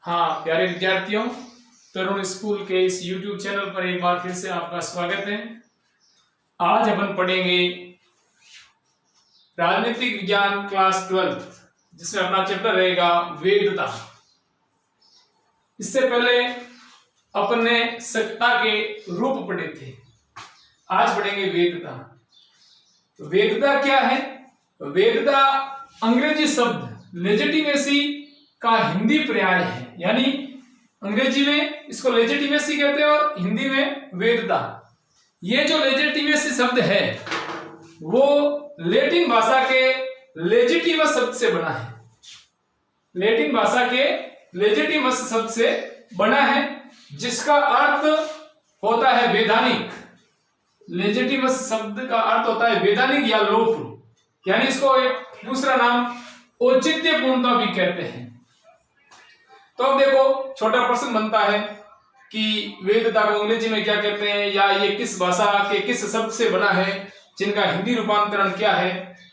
हाँ प्यारे विद्यार्थियों, तरुण स्कूल के इस YouTube चैनल पर एक बार फिर से आपका स्वागत है। आज अपन पढ़ेंगे राजनीतिक विज्ञान क्लास 12, जिसमें अपना चैप्टर रहेगा वेदता। इससे पहले अपन ने सत्ता के रूप पढ़े थे, आज पढ़ेंगे वेदता। तो वेदता क्या है? वेदता अंग्रेजी शब्द लेजिटिमेसी का हिंदी पर्याय है, यानी अंग्रेजी में इसको लेजिटिमेसी कहते हैं और हिंदी में वेदता। ये जो लेजिटिमेसी शब्द है वो लैटिन भाषा के लेजिटिमस शब्द से बना है। लैटिन भाषा के लेजिटिमस शब्द से बना है, जिसका अर्थ होता है वैधानिक। लेजिटिमस शब्द का अर्थ होता है वैधानिक या लॉफुल, यानी इसको एक दूसरा नाम औचित्यपूर्णता भी कहते हैं। तो अब देखो, छोटा प्रश्न बनता है कि वेदता को अंग्रेजी में क्या कहते हैं, या ये किस भाषा के किस शब्द से बना है, जिनका हिंदी रूपांतरण क्या है।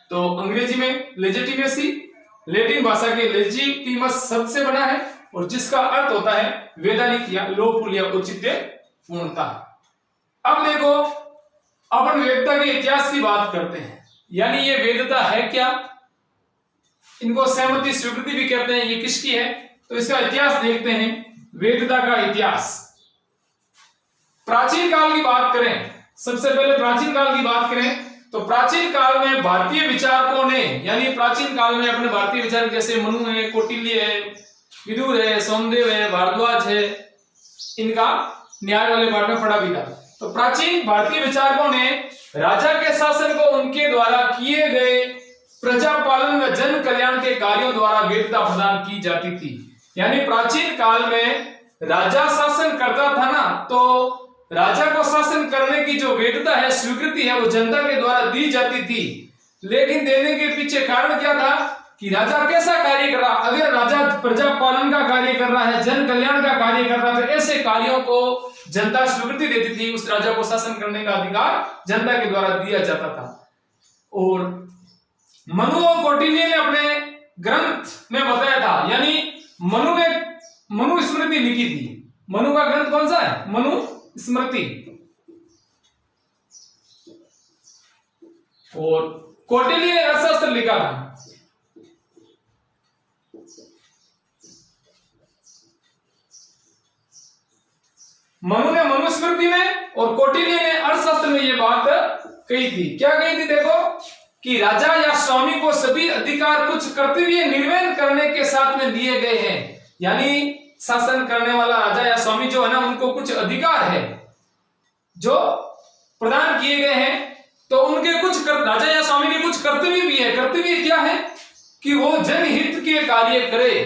तो अंग्रेजी में लेजिटिमेसी लैटिन भाषा के लेजिटिमस शब्द से बना है और जिसका अर्थ होता है वैधानिक या लॉफुल या औचित्यपूर्णता। अब देखो, अपन वेदता के इतिहास की बात करते हैं, यानी ये वेदता है क्या। इनको सहमति स्वीकृति भी कहते हैं। ये किसकी है? तो इसका इतिहास देखते हैं। वेदता का इतिहास, प्राचीन काल की बात करें, सबसे पहले प्राचीन काल की बात करें तो प्राचीन काल में भारतीय विचारकों ने, यानी प्राचीन काल में अपने भारतीय विचारक जैसे मनु है, कौटिल्य है, विदुर है, सोमदेव है, भारद्वाज है, इनका न्याय वाले पाठ में पढ़ा भी था। तो प्राचीन भारतीय विचारकों ने राजा के शासन को उनके द्वारा किए गए प्रजा पालन व जन कल्याण के कार्यों द्वारा वेदता प्रदान की जाती थी। यानी प्राचीन काल में राजा शासन करता था ना, तो राजा को शासन करने की जो वेदता है, स्वीकृति है, वो जनता के द्वारा दी जाती थी। लेकिन देने के पीछे कारण क्या था कि राजा कैसा कार्य कर रहा। अगर राजा प्रजा पालन का कार्य कर रहा है, जन कल्याण का कार्य कर रहा है, तो ऐसे कार्यों को जनता स्वीकृति देती थी। उस राजा को शासन करने का अधिकार जनता के द्वारा दिया जाता था। और मनु और कौटिल्य ने अपने ग्रंथ में बताया था, यानी मनु ने मनु स्मृति लिखी थी। मनु का ग्रंथ कौन सा है? मनु स्मृति। और कौटिल्य ने अर्थशास्त्र लिखा था। मनु ने मनुस्मृति में और कौटिल्य ने अर्थशास्त्र में ये बात कही थी। क्या कही थी? देखो कि राजा या स्वामी को सभी अधिकार कुछ कर्तव्य निर्वहन करने के साथ में दिए गए हैं। यानी शासन करने वाला राजा या स्वामी जो है ना, उनको कुछ अधिकार है जो प्रदान किए गए हैं। तो उनके कुछ राजा या स्वामी के कुछ कर्तव्य भी है। कर्तव्य क्या है? कि वो जनहित के कार्य करे,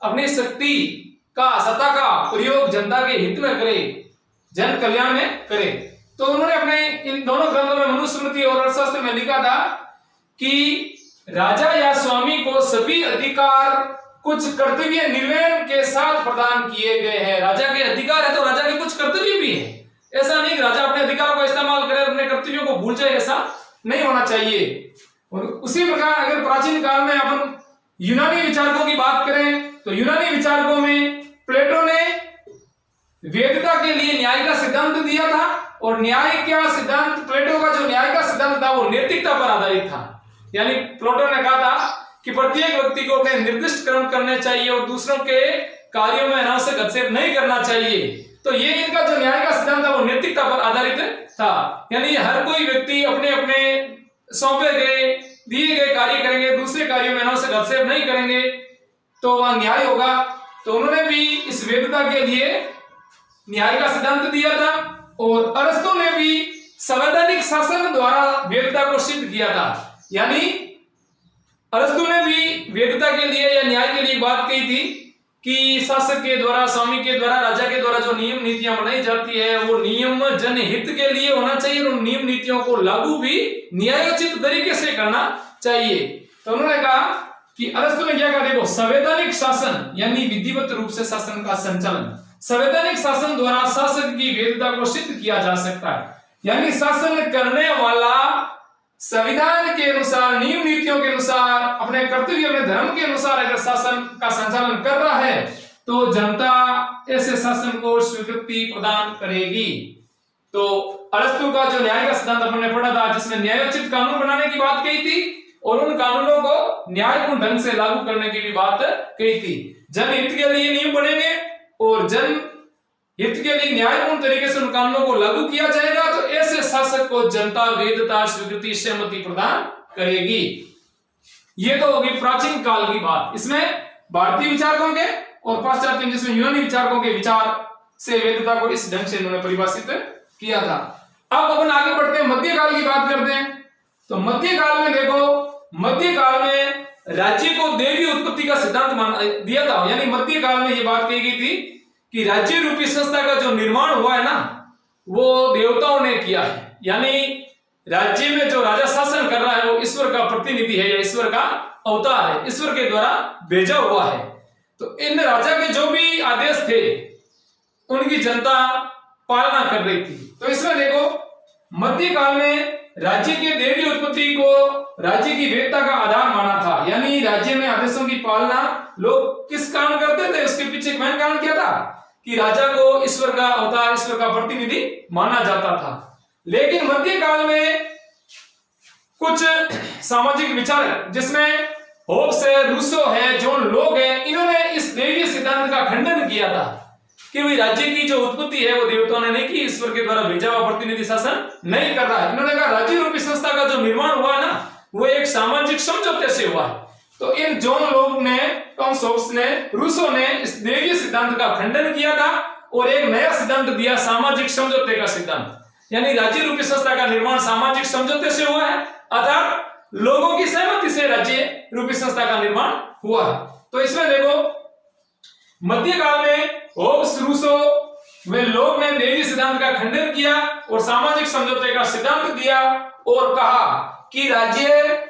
अपनी शक्ति का सत्ता का प्रयोग जनता के हित में करे, जन कल्याण में करे। तो उन्होंने अपने इन दोनों ग्रंथों में मनुस्मृति और अर्थशास्त्र में लिखा था कि राजा या स्वामी को सभी अधिकार कुछ कर्तव्य निर्वहन के साथ प्रदान किए गए हैं। राजा के अधिकार है तो राजा के कुछ कर्तव्य भी है। ऐसा नहीं कि राजा अपने अधिकारों का इस्तेमाल करे, अपने कर्तव्यों को भूल जाए, ऐसा नहीं होना चाहिए। और उसी प्रकार अगर प्राचीन काल में अपन यूनानी विचारकों की बात करें तो यूनानी विचारकों में प्लेटो ने वेदता के लिए न्याय का सिद्धांत दिया था। और न्याय का सिद्धांत, प्लेटो का जो न्याय का सिद्धांत था वो नैतिकता पर आधारित था। यानी प्लेटो ने कहा था कि प्रत्येक व्यक्ति को अपने निर्दिष्ट कर्म करने चाहिए और दूसरों के कार्यों में अनावश्यक हस्तक्षेप नहीं करना चाहिए। तो ये इनका जो न्याय का सिद्धांत था वो नैतिकता पर आधारित था। यानी हर कोई व्यक्ति अपने अपने सौंपे गए दिए गए कार्य करेंगे, दूसरे कार्यों में अनावश्यक हस्तक्षेप नहीं करेंगे तो वह न्याय होगा। तो उन्होंने भी इस वेदता के लिए न्याय का सिद्धांत दिया था। और अरस्तु ने भी संवैधानिक शासन द्वारा वेदता को सिद्ध किया था। यानी अरस्तु ने भी वेदता के लिए या न्याय के लिए बात कही थी कि शासक के द्वारा, स्वामी के द्वारा, राजा के द्वारा जो नियम नीतियां बनाई जाती है वो नियम जनहित के लिए होना चाहिए और उन नियम नीतियों को लागू भी न्यायोचित तरीके से करना चाहिए। तो उन्होंने कहा कि अरस्तु ने क्या कहा? देखो, संवैधानिक शासन यानी विधिवत रूप से शासन का संचालन, संवैधानिक शासन द्वारा शासक की वेदता को सिद्ध किया जा सकता है। यानी शासन करने वाला संविधान के अनुसार, नियम नीतियों के अनुसार, अपने कर्तव्य, अपने धर्म के अनुसार अगर शासन का संचालन कर रहा है तो जनता ऐसे शासन को स्वीकृति प्रदान करेगी। तो अरस्तु का जो न्याय का सिद्धांत अपन ने पढ़ा था, जिसमें न्यायोचित कानून बनाने की बात कही थी और उन कानूनों को न्यायपूर्ण ढंग से लागू करने की भी बात कही थी। जनहित के लिए नियम बनेंगे और जन हित के लिए न्यायपूर्ण तरीके से उन कानूनों को लागू किया जाएगा, तो ऐसे शासक को जनता वैधता, स्वीकृति, सहमति प्रदान करेगी। ये तो होगी प्राचीन काल की बात। इसमें भारतीय विचारकों के और पाश्चात्य जिसमें यूनानी विचारकों के विचार से वैधता को इस ढंग से इन्होंने परिभाषित किया था। अब अपन आगे बढ़ते हैं, मध्यकाल की बात करते हैं। तो मध्यकाल में देखो, मध्यकाल में राज्य को देवी उत्पत्ति का सिद्धांत दिया था। यानी मध्यकाल में यह बात कही गई थी कि राज्य रूपी संस्था का जो निर्माण हुआ है ना, वो देवताओं ने किया है। यानी राज्य में जो राजा शासन कर रहा है वो ईश्वर का प्रतिनिधि है या ईश्वर का अवतार है, ईश्वर के द्वारा भेजा हुआ है। तो इन राजा के जो भी आदेश थे उनकी जनता पालना कर रही थी। तो इसमें देखो, मध्यकाल में राज्य के देवी उत्पत्ति को राज्य की वैधता का आधार माना था। यानी राज्य में आदेशों की पालना लोग किस कारण करते थे, उसके पीछे मेन कारण क्या था कि राजा को ईश्वर का अवतार, ईश्वर का प्रतिनिधि माना जाता था। लेकिन मध्यकाल में कुछ सामाजिक विचारक, जिसमें होब्स है, रूसो है, जो लोग हैं, इन्होंने इस दैवीय सिद्धांत का खंडन किया था कि भाई राज्य की जो उत्पत्ति है वो देवताओं ने नहीं की, ईश्वर के द्वारा भेजा हुआ प्रतिनिधि शासन नहीं कर रहा है। इन्होंने कहा राज्य रूपी संस्था का जो निर्माण हुआ ना, वो एक सामाजिक समझौते से हुआ है। तो इन जॉन लोग ने, टॉमस होब्स ने, रूसो ने इस दैवीय सिद्धांत का खंडन किया था और एक नया सिद्धांत दिया, सामाजिक समझौते का सिद्धांत। यानी राज्य रूपी संस्था का निर्माण सामाजिक समझौते से हुआ है, अर्थात लोगों की सहमति से राज्य रूपी संस्था का निर्माण हुआ है। तो इसमें देखो, मध्यकाल में होब्स, रूसो वे लोग ने दैवीय सिद्धांत का खंडन किया और सामाजिक समझौते का सिद्धांत दिया और कहा कि राज्य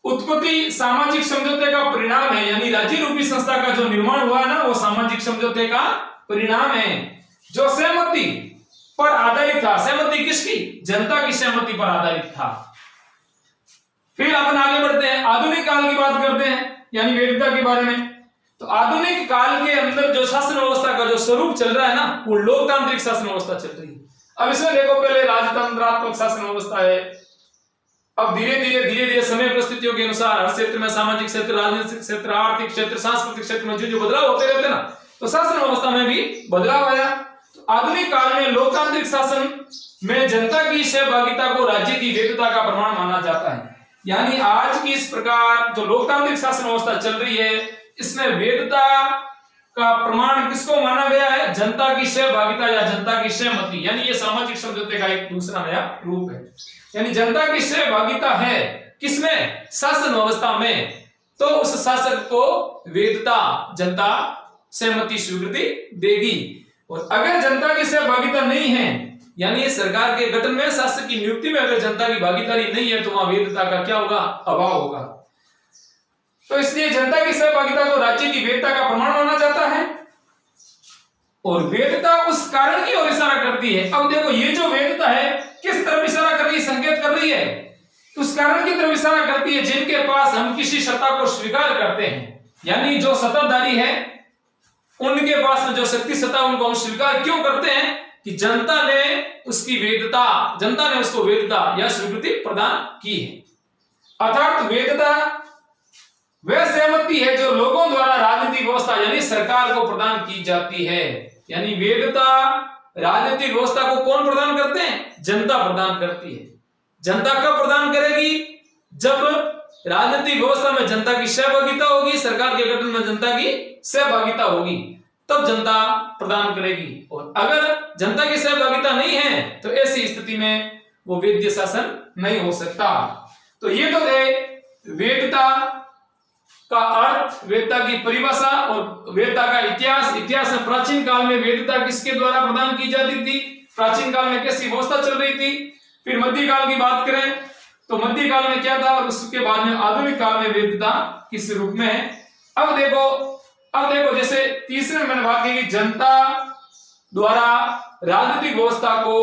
उत्पत्ति सामाजिक समझौते का परिणाम है। यानी राज्य रूपी संस्था का जो निर्माण हुआ है ना, वो सामाजिक समझौते का परिणाम है, जो सहमति पर आधारित था। सहमति किसकी? जनता की सहमति पर आधारित था। फिर अपन आगे बढ़ते हैं, आधुनिक काल की बात करते हैं, यानी वैधता के बारे में। तो आधुनिक काल के अंदर जो शासन व्यवस्था का जो स्वरूप चल रहा है ना, वो लोकतांत्रिक शासन व्यवस्था चल रही है। अब इसमें देखो, पहले राजतंत्रात्मक शासन व्यवस्था है। अब धीरे धीरे समय परिस्थितियों के अनुसार हर क्षेत्र में, सामाजिक क्षेत्र, राजनीतिक क्षेत्र, आर्थिक क्षेत्र, सांस्कृतिक क्षेत्र में जो बदलाव होते रहते हैं ना, तो शासन व्यवस्था में भी बदलाव आया। तो आधुनिक काल में लोकतांत्रिक शासन में जनता की सहभागिता को राज्य की वैधता का प्रमाण माना जाता है। यानी आज की इस प्रकार जो लोकतांत्रिक शासन व्यवस्था चल रही है, इसमें वैधता का प्रमाण किसको माना गया है? जनता की सहभागिता या जनता की सहमति। यानी ये सामाजिक समझौते का एक दूसरा नया रूप है। यानी जनता की सहभागिता है किसमें? शासन व्यवस्था में। तो उस शासक को वैधता, जनता सहमति, स्वीकृति देगी। और अगर जनता की सहभागिता नहीं है, यानी सरकार के गठन में, शासक की नियुक्ति में अगर जनता की भागीदारी नहीं है, तो वहां वैधता का क्या होगा? अभाव होगा। तो इसलिए जनता की सहभागिता को राज्य की वैधता का प्रमाण माना जाता है। और वैधता उस कारण की ओर इशारा करती है। अब देखो, ये जो वैधता है किस तरफ इशारा कर रही है, संकेत कर रही है? उस कारण की तरफ इशारा करती है जिनके पास हम किसी सत्ता को स्वीकार करते हैं। यानी जो सत्ताधारी है उनके पास जो शक्ति सत्ता, उनको हम स्वीकार क्यों करते हैं? कि जनता ने उसकी वैधता, जनता ने उसको वैधता या स्वीकृति प्रदान की है। अर्थात वैधता वह सहमति है जो लोगों द्वारा राजनीतिक व्यवस्था यानी सरकार को प्रदान की जाती है। यानी वैधता राजनीतिक व्यवस्था को कौन प्रदान करते हैं? जनता प्रदान करती है। जनता कब प्रदान करेगी? जब राजनीतिक व्यवस्था में जनता की सहभागिता होगी, सरकार के गठन में जनता की सहभागिता होगी, तब जनता प्रदान करेगी। और अगर जनता की सहभागिता नहीं है तो ऐसी स्थिति में वो वैध शासन नहीं हो सकता। तो ये तो है वैधता का अर्थ, वैधता की परिभाषा और वैधता का इतिहास। इतिहास में प्राचीन काल में वैधता किसके द्वारा प्रदान की जाती थी? प्राचीन काल में कैसी व्यवस्था चल रही थी? फिर मध्यकाल की बात करें तो मध्यकाल में क्या था और उसके बाद में आधुनिक काल में वैधता किस रूप में है। अब देखो जैसे तीसरे में मैंने बात की कि जनता द्वारा राजनीतिक व्यवस्था को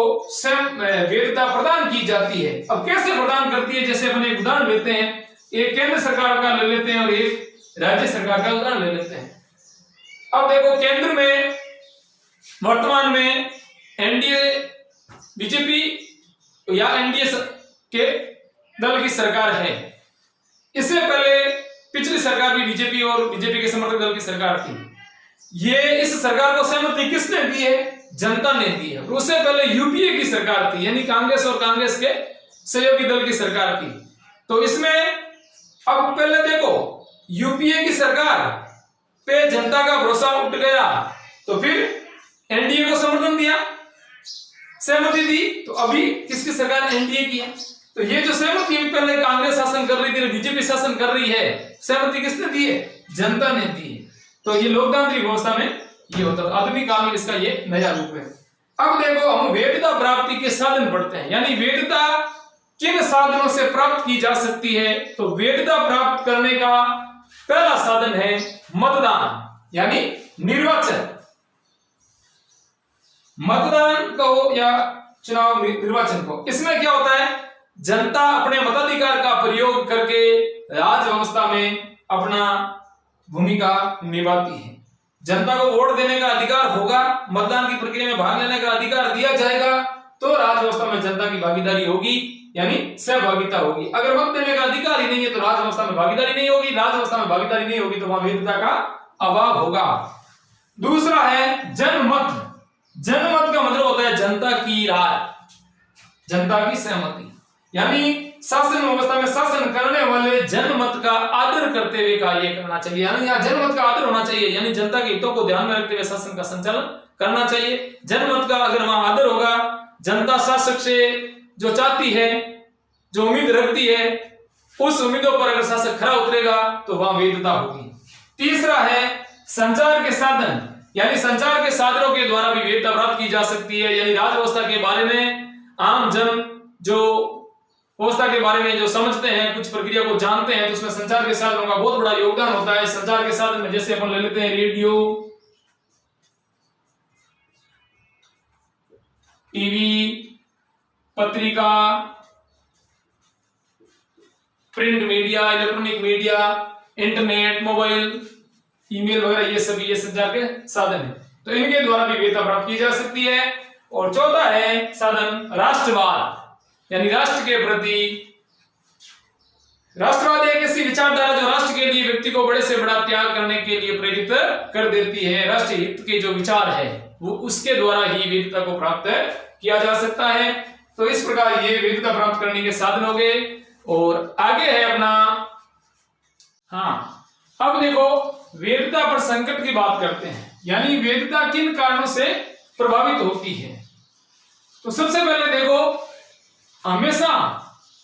वैधता प्रदान की जाती है। अब कैसे प्रदान करती है? जैसे अपन एक उदाहरण लेते हैं, एक केंद्र सरकार का ले लेते हैं और एक राज्य सरकार का उदाहरण ले लेते हैं। अब देखो केंद्र में वर्तमान में एनडीए बीजेपी या एनडीए के दल की सरकार है। इससे पहले पिछली सरकार भी बीजेपी और बीजेपी के समर्थक दल की सरकार थी। ये इस सरकार को सहमति किसने दी है? जनता ने दी है। उससे पहले यूपीए की सरकार थी, यानी कांग्रेस और कांग्रेस के सहयोगी दल की सरकार थी। तो इसमें अब पहले देखो यूपीए की सरकार पे जनता का भरोसा उठ गया, तो फिर एनडीए को समर्थन दिया, सहमति दी। तो अभी किसकी सरकार? एनडीए की है। तो ये जो सहमति पहले कांग्रेस शासन कर रही थी, बीजेपी शासन कर रही है, सहमति किसने दी है? जनता ने दी है। तो ये लोकतांत्रिक व्यवस्था में ये होता है। आधुनिक काल में इसका ये नया रूप है। अब देखो हम वैधता प्राप्ति के साधन पढ़ते हैं, यानी वैधता किन साधनों से प्राप्त की जा सकती है? तो वैधता प्राप्त करने का पहला साधन है मतदान, यानी निर्वाचन। मतदान को या चुनाव निर्वाचन को, इसमें क्या होता है? जनता अपने मताधिकार का प्रयोग करके राज व्यवस्था में अपना भूमिका निभाती है। जनता को वोट देने का अधिकार होगा, मतदान की प्रक्रिया में भाग लेने का अधिकार दिया जाएगा, तो राज व्यवस्था में जनता की भागीदारी होगी, यानी सहभागिता होगी। अगर मत देने का अधिकार ही नहीं है तो राज व्यवस्था में भागीदारी नहीं होगी, राज व्यवस्था में भागीदारी नहीं होगी तो वहां वैधता का अभाव होगा। दूसरा है जनमत। जनमत का मतलब होता है जनता की राय, जनता की सहमति, यानी शासन व्यवस्था में शासन करने वाले जनमत का आदर करते हुए कार्य करना चाहिए, यानी यहाँ जनमत का आदर होना चाहिए, यानी जनता के हितों को ध्यान में रखते हुए शासन का संचालन करना चाहिए। जनमत का अगर वहां आदर होगा, जनता शासक से जो चाहती है, जो उम्मीद रखती है, उस उम्मीदों पर अगर शासक खरा उतरेगा तो वहां वैधता होगी। तीसरा है संचार के साधन, यानी संचार के साधनों के द्वारा भी वैधता प्राप्त की जा सकती है, यानी राज व्यवस्था के बारे में आम जन जो व्यवस्था के बारे में जो समझते हैं, कुछ प्रक्रिया को जानते हैं, तो उसमें संचार के साधनों का बहुत बड़ा योगदान होता है। संचार के साधन में जैसे अपन ले लेते हैं रेडियो, टीवी, पत्रिका, print media, electronic media, internet, mobile, email वगैरह, ये सभी ये संचार के साधन है। तो इनके द्वारा भी वैधता प्राप्त की जा सकती है। और चौथा है साधन राष्ट्रवाद, यानी राष्ट्र के प्रति। राष्ट्रवाद एक ऐसी विचारधारा जो राष्ट्र के लिए व्यक्ति को बड़े से बड़ा त्याग करने के लिए प्रेरित कर देती है। राष्ट्रीय हित के जो विचार है वो उसके द्वारा ही वैधता को प्राप्त किया जा सकता है। तो इस प्रकार ये वैधता प्राप्त करने के साधन हो गए। और आगे है अपना, हाँ अब देखो वैधता पर संकट की बात करते हैं, यानी वैधता किन कारणों से प्रभावित होती है। तो सबसे पहले देखो, हमेशा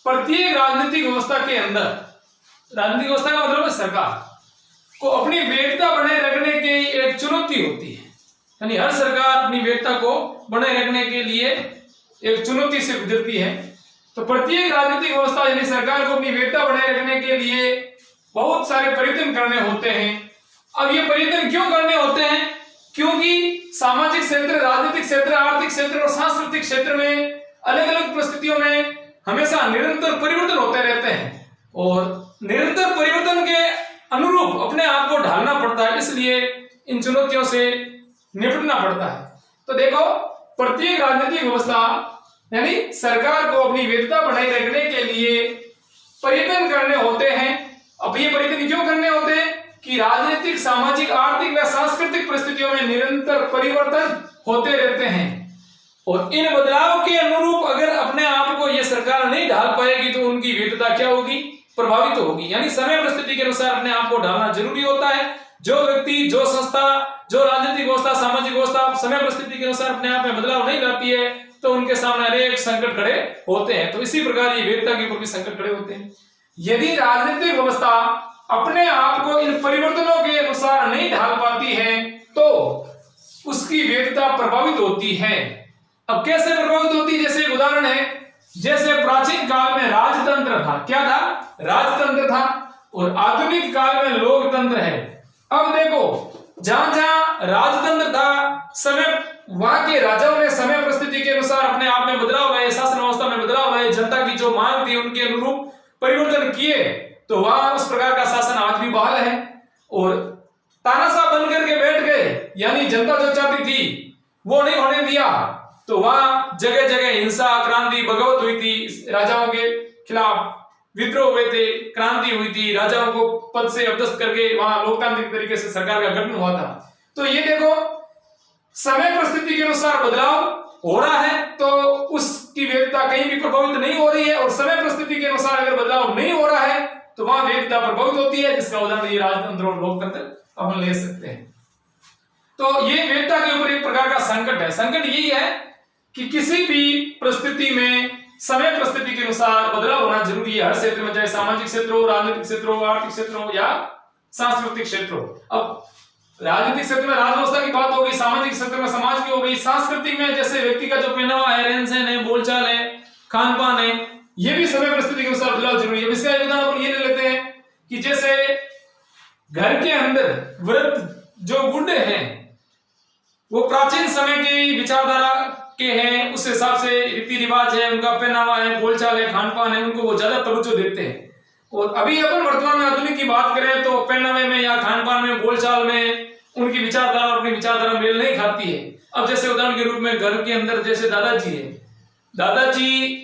प्रत्येक राजनीतिक व्यवस्था के अंदर, राजनीतिक व्यवस्था का मतलब है सरकार को अपनी वैधता बनाए रखने की एक चुनौती होती है, यानी हर सरकार अपनी वैधता को बनाए रखने के लिए एक चुनौती से गुजरती है। तो प्रत्येक राजनीतिक व्यवस्था यानी सरकार को अपनी वैधता बनाए रखने के लिए बहुत सारे प्रयत्न करने होते हैं। अब ये प्रयत्न क्यों करने होते हैं? क्योंकि सामाजिक क्षेत्र, राजनीतिक क्षेत्र, आर्थिक क्षेत्र और सांस्कृतिक क्षेत्र में अलग अलग परिस्थितियों में हमेशा निरंतर परिवर्तन होते रहते हैं और निरंतर परिवर्तन के अनुरूप अपने आप को ढालना पड़ता है, इसलिए इन चुनौतियों से निपटना पड़ता है। तो देखो प्रत्येक राजनीतिक व्यवस्था यानी सरकार को अपनी वैधता बनाए रखने के लिए प्रयत्न करने होते हैं। अब ये प्रयत्न क्यों करने होते हैं? कि राजनीतिक, सामाजिक, आर्थिक व सांस्कृतिक परिस्थितियों में निरंतर परिवर्तन होते रहते हैं और इन बदलाव के अनुरूप अगर अपने आप को यह सरकार नहीं ढाल पाएगी तो उनकी वैधता क्या होगी? प्रभावित होगी। यानी समय परिस्थिति के अनुसार अपने आप को ढालना जरूरी होता है। जो व्यक्ति, जो संस्था, जो राजनीतिक व्यवस्था, सामाजिक व्यवस्था समय परिस्थिति के अनुसार अपने आप में बदलाव नहीं लाती है तो उनके सामने अनेक संकट खड़े होते हैं। तो इसी प्रकार ये वैधता के ऊपर भी संकट खड़े होते हैं। यदि राजनीतिक व्यवस्था अपने आप को इन परिवर्तनों के अनुसार नहीं ढाल पाती है तो उसकी वैधता प्रभावित होती है। अब कैसे प्रभावित होती है? जैसे एक उदाहरण है, जैसे प्राचीन काल में राजतंत्र था। क्या था? राजतंत्र था। और आधुनिक काल में लोकतंत्र है। अब देखो जहां जहां राजतंत्र था, समय वहां के राजाओं ने समय परिस्थिति के अनुसार अपने आप में बदलाव लाए, शासन व्यवस्था में बदलाव लाए, जनता की जो मांग थी उनके अनुरूप परिवर्तन किए, तो वहां उस प्रकार का शासन आज भी बहाल है। और तानाशाह बन करके बैठ गए यानी जनता जो चाहती थी वो नहीं होने दिया, तो वहां जगह जगह हिंसा, क्रांति, बगावत हुई थी, राजाओं के खिलाफ विद्रोह हुए थे, क्रांति हुई थी, राजाओं को पद से अपदस्थ करके वहां लोकतांत्रिक तरीके से सरकार का गठन हुआ था। तो ये देखो, समय परिस्थिति के अनुसार बदलाव हो रहा है तो उसकी वैधता कहीं भी प्रभावित नहीं हो रही है, और समय परिस्थिति के अनुसार अगर बदलाव नहीं हो रहा है तो वहां वैधता प्रभावित होती है, जिसका उदाहरण ये राजतंत्र और लोकतंत्र अपन ले सकते हैं। तो ये वैधता के ऊपर एक प्रकार का संकट है। संकट यही है कि किसी भी परिस्थिति में समय परिस्थिति के अनुसार बदलाव होना जरूरी है, हर क्षेत्र में, चाहे सामाजिक क्षेत्र हो, राजनीतिक क्षेत्र हो, आर्थिक क्षेत्र हो या सांस्कृतिक क्षेत्र हो। अब राजनीतिक क्षेत्र में राजव्यवस्था की बात हो गई, सामाजिक क्षेत्र में समाज की हो गई, सांस्कृतिक में जैसे व्यक्ति का जो पहनावा है, रहन सहन है, बोलचाल है, खान पान है, ये भी समय परिस्थिति के अनुसार बदलाव जरूरी है। इसका एक उदाहरण ये ले लेते हैं कि जैसे घर के अंदर वृद्ध जो बूढ़े हैं वो प्राचीन समय की विचारधारा के हैं, उस हिसाब से रीति रिवाज है, उनका पहनावा है, बोलचाल है, खान पान है, उनको वो ज्यादा तवज्जो देते हैं। और अभी अपन वर्तमान में आधुनिक की बात करें तो पहनावे में या खान पान में, बोलचाल में उनकी विचारधारा अपनी विचारधारा मेल नहीं खाती है। अब जैसे उदाहरण के रूप में घर के अंदर जैसे दादाजी है, दादाजी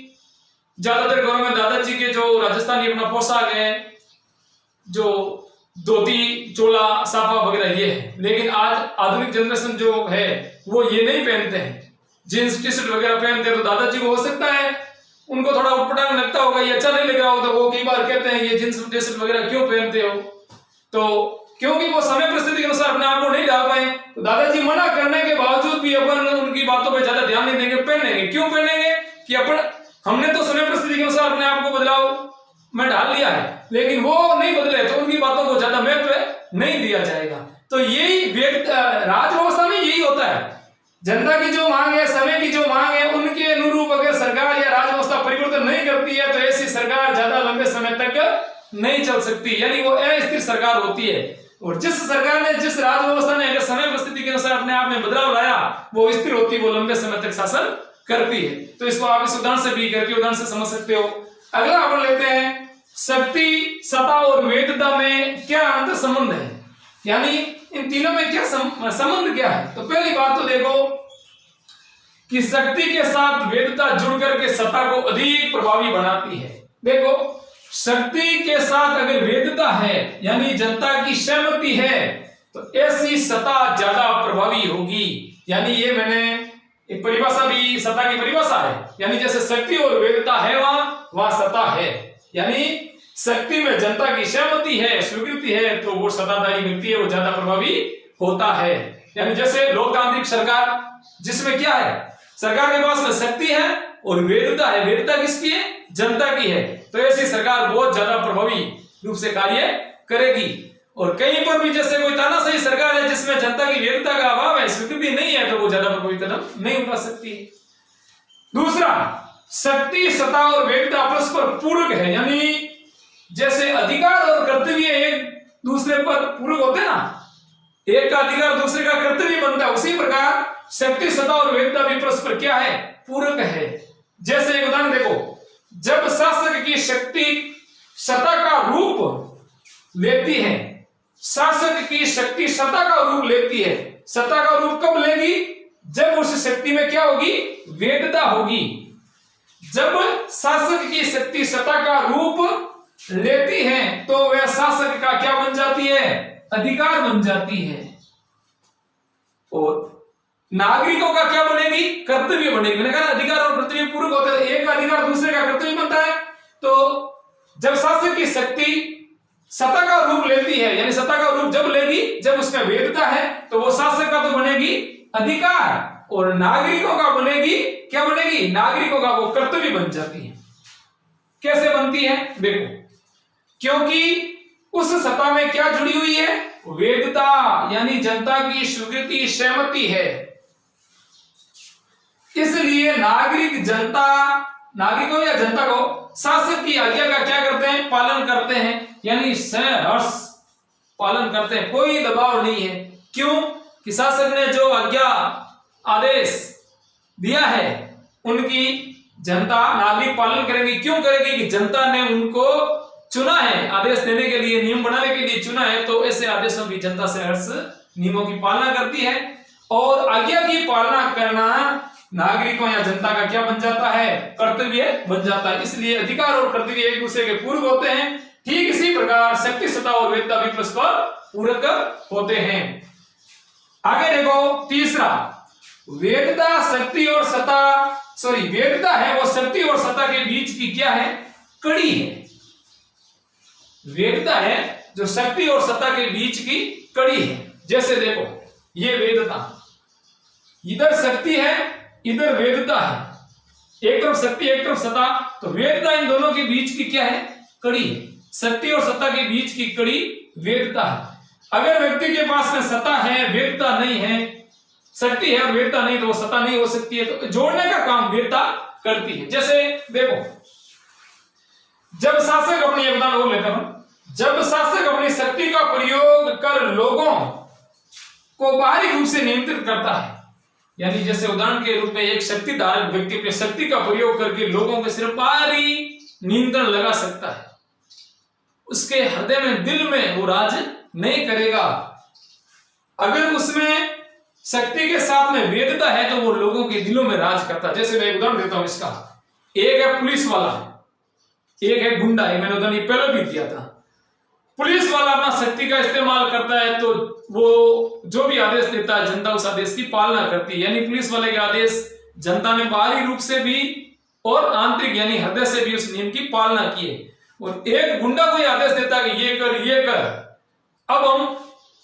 ज्यादातर घरों में दादाजी के जो राजस्थानी अपना पोशाक है, जो धोती, चोला, साफा वगैरह ये है, लेकिन आज आधुनिक जनरेशन जो है वो ये नहीं पहनते हैं, जींस टी शर्ट वगैरह पहनते हैं। तो दादाजी को हो सकता है उनको थोड़ा उटपटांग लगता होगा, ये अच्छा नहीं लग रहा होगा, तो वो कई बार कहते हैं ये जींस टी शर्ट वगैरह क्यों पहनते हो, तो क्योंकि वो समय परिस्थिति के अनुसार अपने आप को नहीं ढाल पाए। तो दादाजी मना करने के बावजूद भी अपन उनकी बातों पर ज्यादा ध्यान नहीं देंगे, पहनेंगे। क्यों पहनेंगे कि अपन हमने तो समय परिस्थिति के अनुसार अपने आप को बदलाव में ढाल लिया है, लेकिन वो नहीं बदले तो उनकी बातों को ज्यादा महत्व नहीं दिया जाएगा। तो यही राजव्यवस्था में यही होता है, जनता की जो मांग है, समय की जो मांग है, उनके अनुरूप अगर सरकार या राजव्यवस्था परिवर्तन नहीं करती है तो ऐसी सरकार ज्यादा लंबे समय तक नहीं चल सकती, यानी वो अस्थिर सरकार होती है। और जिस सरकार ने, जिस राजव्यवस्था ने अगर समय परिस्थिति के अनुसार अपने आप में बदलाव लाया, वो स्थिर होती है, वो लंबे समय तक शासन करती है। तो इसको आप इस उदाहरण से भी, करके उदाहरण से समझ सकते हो। अगला अपन लेते हैं, शक्ति, सत्ता और वैधता में क्या अंतर संबंध है, यानी इन तीनों में क्या संबंध क्या है। तो पहली बात तो देखो कि शक्ति के साथ वैधता जुड़ करके सत्ता को अधिक प्रभावी बनाती है। देखो, शक्ति के साथ अगर वैधता है यानी जनता की सहमति है तो ऐसी सत्ता ज्यादा प्रभावी होगी। यानी ये मैंने एक परिभाषा भी, सत्ता की परिभाषा है, यानी जैसे शक्ति और वैधता है वहां सत्ता है। यानी शक्ति में जनता की सहमति है, स्वीकृति है, तो वो सत्ताधारी व्यक्ति है वो ज्यादा प्रभावी होता है। यानी जैसे लोकतांत्रिक सरकार जिसमें क्या है, सरकार के पास में शक्ति है और वैधता है, वैधता किसकी है, जनता की है, तो ऐसी सरकार बहुत ज्यादा प्रभावी रूप से कार्य करेगी। और कहीं पर भी जैसे कोई तानाशाही सरकार है जिसमें जनता की वैधता का अभाव है, स्वीकृति नहीं है, तो वो ज्यादा प्रभावी कदम नहीं उठा सकती। दूसरा, शक्ति, सत्ता और वैधता परस्पर पूरक है, यानी जैसे अधिकार और कर्तव्य एक दूसरे पर पूरक होते हैं ना, एक का अधिकार दूसरे का कर्तव्य बनता है, उसी प्रकार शक्ति, सत्ता और वैधता भी परस्पर क्या है, पूरक है। जैसे एक उदाहरण देखो, जब शासक की शक्ति सत्ता का रूप लेती है, शासक की शक्ति सत्ता का रूप लेती है, सत्ता का रूप कब लेगी, जब उस शक्ति में क्या होगी, वैधता होगी। जब शासक की शक्ति सत्ता का रूप लेती है तो वह शासक का क्या बन जाती है, अधिकार बन जाती है। और नागरिकों का क्या बनेगी, कर्तव्य बनेगी। मैंने कहा अधिकार और कर्तव्य पूरक होते हैं, एक का अधिकार दूसरे का कर्तव्य बनता है। तो जब शासक की शक्ति सत्ता का रूप लेती है, यानी सत्ता का रूप जब लेगी जब उसमें वैधता है, तो वो शासक का तो बनेगी अधिकार, और नागरिकों का बनेगी, क्या बनेगी, नागरिकों का वो कर्तव्य बन जाती है। कैसे बनती है, देखो, क्योंकि उस सत्ता में क्या जुड़ी हुई है, वैधता, यानी जनता की स्वीकृति, सहमति है। इसलिए नागरिकों या जनता को शासक की आज्ञा का क्या करते हैं, पालन करते हैं, यानी सहर्ष पालन करते हैं, कोई दबाव नहीं है। क्यों कि शासक ने जो आज्ञा, आदेश दिया है उनकी जनता, नागरिक पालन करेंगे। क्यों करेंगे कि जनता ने उनको चुना है, आदेश देने के लिए, नियम बनाने के लिए चुना है, तो ऐसे आदेशों की जनता सहर्ष नियमों की पालना करती है। और आज्ञा की पालना करना नागरिकों या जनता का क्या बन जाता है? कर्तव्य बन जाता है। इसलिए अधिकार और कर्तव्य एक दूसरे के पूरक होते हैं। ठीक इसी प्रकार शक्ति, सत्ता और वेदता भी परस्पर पूरक होते हैं। आगे देखो तीसरा, वेदता शक्ति और सत्ता, सॉरी वेदता है वो शक्ति और सत्ता के बीच की क्या है? कड़ी है। वेदता है जो शक्ति और सत्ता के बीच की कड़ी है। जैसे देखो ये वेदता, इधर शक्ति है, इधर वेदता है, एक तरफ शक्ति एक तरफ सत्ता, तो वेदता इन दोनों के बीच की क्या है? कड़ी है। शक्ति और सत्ता के बीच की कड़ी वेदता है। अगर व्यक्ति के पास में सत्ता है, वेदता नहीं है, शक्ति है और वेदता नहीं, तो वो सत्ता नहीं हो सकती है, तो जोड़ने का काम वेदता करती है। जैसे देखो, जब शासक अपनी योगदान और लेता हूं, जब शासक अपनी शक्ति का प्रयोग कर लोगों को बाहरी रूप से नियंत्रित करता है, यानी जैसे उदाहरण के रूप में एक शक्ति धारक व्यक्ति अपनी शक्ति का प्रयोग करके लोगों के सिर्फ बाहरी नियंत्रण लगा सकता है, उसके हृदय में, दिल में वो राज नहीं करेगा। अगर उसमें शक्ति के साथ में वेदता है तो वो लोगों के दिलों में राज करता है। जैसे मैं एक उदाहरण देता हूं इसका, एक है पुलिस वाला, एक है गुंडा है। मैंने उदाहरण पहले भी दिया था। पुलिस वाला अपना शक्ति का इस्तेमाल करता है तो वो जो भी आदेश देता है जनता उस आदेश की पालना करती है, यानी पुलिस वाले के आदेश जनता ने बाहरी रूप से भी और आंतरिक यानी हृदय से भी उस नियम की पालना की है। और एक गुंडा कोई आदेश देता है कि ये कर ये कर, अब हम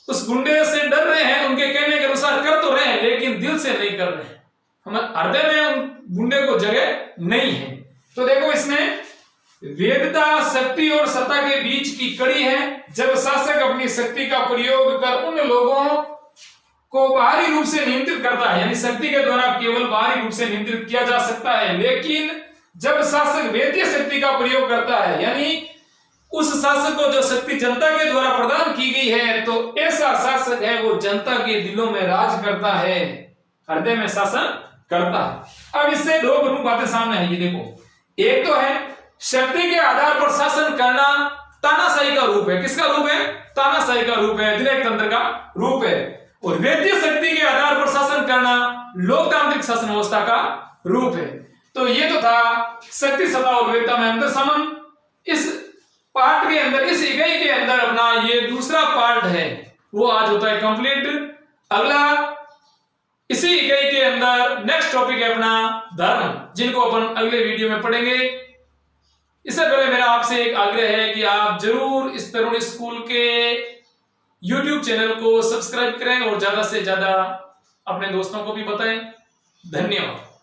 उस गुंडे से डर रहे हैं, उनके कहने के अनुसार कर तो रहे हैं लेकिन दिल से नहीं कर रहे हैं, हमारे हृदय में उन गुंडे को जगह नहीं है। तो देखो इसमें वेदता शक्ति और सत्ता के बीच की कड़ी है। जब शासक अपनी शक्ति का प्रयोग कर उन लोगों को बाहरी रूप से नियंत्रित करता है, यानी शक्ति के द्वारा केवल बाहरी रूप से नियंत्रित किया जा सकता है, लेकिन जब शासक वेदीय शक्ति का प्रयोग करता है, यानी उस शासक को जो शक्ति जनता के द्वारा प्रदान की गई है, तो ऐसा शासक है वो जनता के दिलों में राज करता है, हृदय में शासन करता है। अब इससे दो प्रमुख बातें सामने है। ये देखो, एक तो है शक्ति के आधार पर शासन करना तानाशाही का रूप है। किसका रूप है? तानाशाही का रूप है, अधिनायक तंत्र का रूप है। और वेदीय शक्ति के आधार पर शासन करना लोकतांत्रिक शासन व्यवस्था का रूप है। तो ये तो था शक्ति, सत्ता और वेदता में अंतर संबंध। इस पार्ट के अंदर, इस इकाई के अंदर अपना ये दूसरा पार्ट है वो आज होता है कंप्लीट। अगला इसी इकाई के अंदर नेक्स्ट टॉपिक है अपना धर्म, जिनको अपन अगले वीडियो में पढ़ेंगे। इससे पहले मेरा आपसे एक आग्रह है कि आप जरूर इस तरुण स्कूल के YouTube चैनल को सब्सक्राइब करें और ज्यादा से ज्यादा अपने दोस्तों को भी बताएं। धन्यवाद।